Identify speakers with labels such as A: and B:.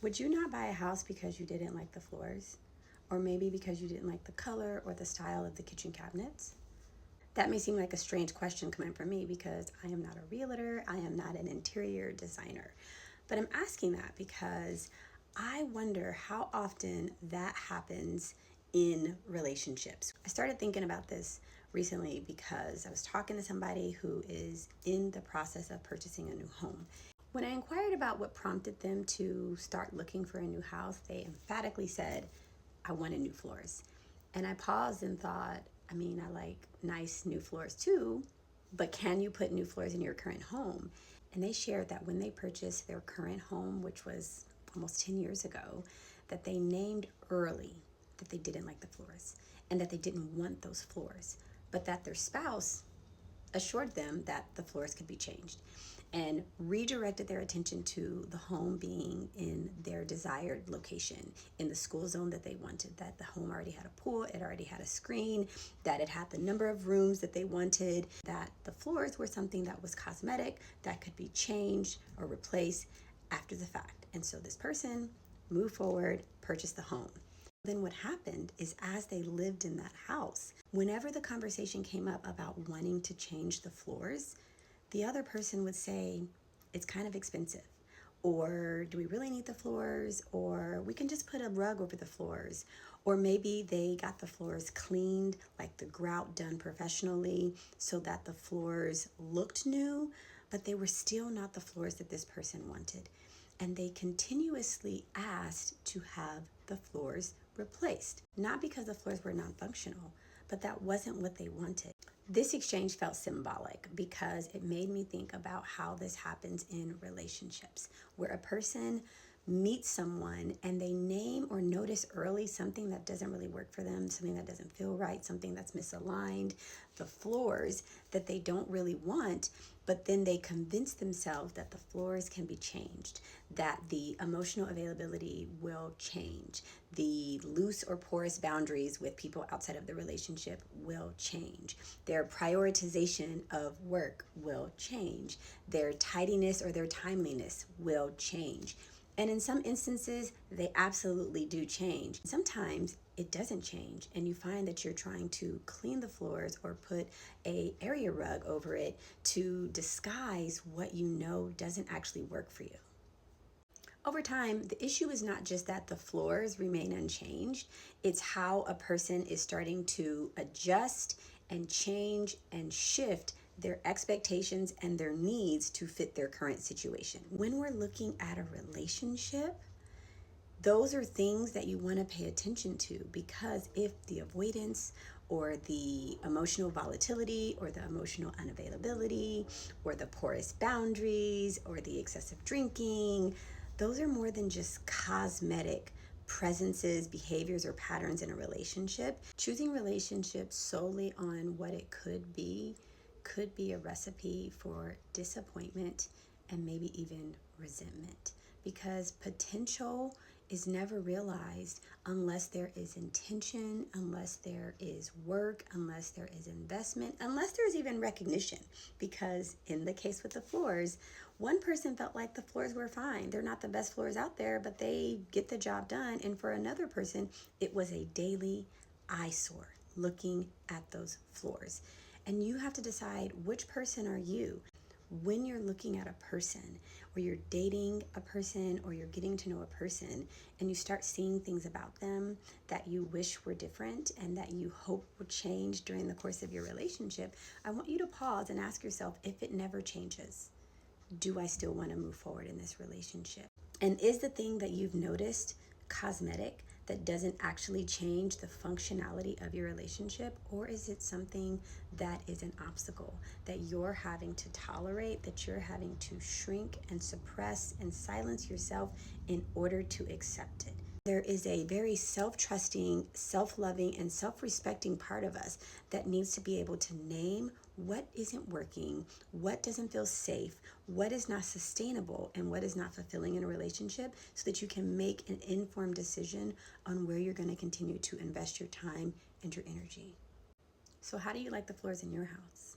A: Would you not buy a house because you didn't like the floors? Or maybe because you didn't like the color or the style of the kitchen cabinets? That may seem like a strange question coming from me because I am not a realtor, I am not an interior designer. But I'm asking that because I wonder how often that happens in relationships. I started thinking about this recently because I was talking to somebody who is in the process of purchasing a new home. When I inquired about what prompted them to start looking for a new house, they emphatically said, I wanted new floors. And I paused and thought, I mean, I like nice new floors too, but can you put new floors in your current home? And they shared that when they purchased their current home, which was almost 10 years ago, that they named early that they didn't like the floors and that they didn't want those floors, but that their spouse assured them that the floors could be changed and redirected their attention to the home being in their desired location, in the school zone that they wanted, that the home already had a pool, it already had a screen, that it had the number of rooms that they wanted, that the floors were something that was cosmetic, that could be changed or replaced after the fact. And so this person moved forward, purchased the home. Then what happened is as they lived in that house, whenever the conversation came up about wanting to change the floors, the other person would say, it's kind of expensive. Or do we really need the floors? Or we can just put a rug over the floors. Or maybe they got the floors cleaned, like the grout done professionally, so that the floors looked new, but they were still not the floors that this person wanted. And they continuously asked to have the floors replaced. Not because the floors were non-functional, but that wasn't what they wanted. This exchange felt symbolic because it made me think about how this happens in relationships, where a person meets someone and they name or notice early something that doesn't really work for them, something that doesn't feel right, something that's misaligned, the floors that they don't really want, but then they convince themselves that the floors can be changed, that the emotional availability will change, the loose or porous boundaries with people outside of the relationship will change, their prioritization of work will change, their tidiness or their timeliness will change. And in some instances, they absolutely do change. Sometimes it doesn't change, and you find that you're trying to clean the floors or put a area rug over it to disguise what you know doesn't actually work for you. Over time, the issue is not just that the floors remain unchanged, it's how a person is starting to adjust and change and shift their expectations and their needs to fit their current situation. When we're looking at a relationship, those are things that you want to pay attention to, because if the avoidance or the emotional volatility or the emotional unavailability or the porous boundaries or the excessive drinking, those are more than just cosmetic presences, behaviors, or patterns in a relationship. Choosing relationships solely on what it could be a recipe for disappointment and maybe even resentment, because potential is never realized unless there is intention, unless there is work, unless there is investment, unless there's even recognition. Because in the case with the floors, one person felt like the floors were fine. They're not the best floors out there, but they get the job done. And for another person, it was a daily eyesore looking at those floors. And you have to decide, which person are you? When you're looking at a person, or you're dating a person, or you're getting to know a person, and you start seeing things about them that you wish were different and that you hope would change during the course of your relationship, I want you to pause and ask yourself, if it never changes, do I still want to move forward in this relationship? And is the thing that you've noticed cosmetic, that doesn't actually change the functionality of your relationship? Or is it something that is an obstacle that you're having to tolerate, that you're having to shrink and suppress and silence yourself in order to accept it? There is a very self-trusting, self-loving, and self-respecting part of us that needs to be able to name what isn't working, what doesn't feel safe, what is not sustainable, and what is not fulfilling in a relationship, so that you can make an informed decision on where you're going to continue to invest your time and your energy. So how do you like the floors in your house?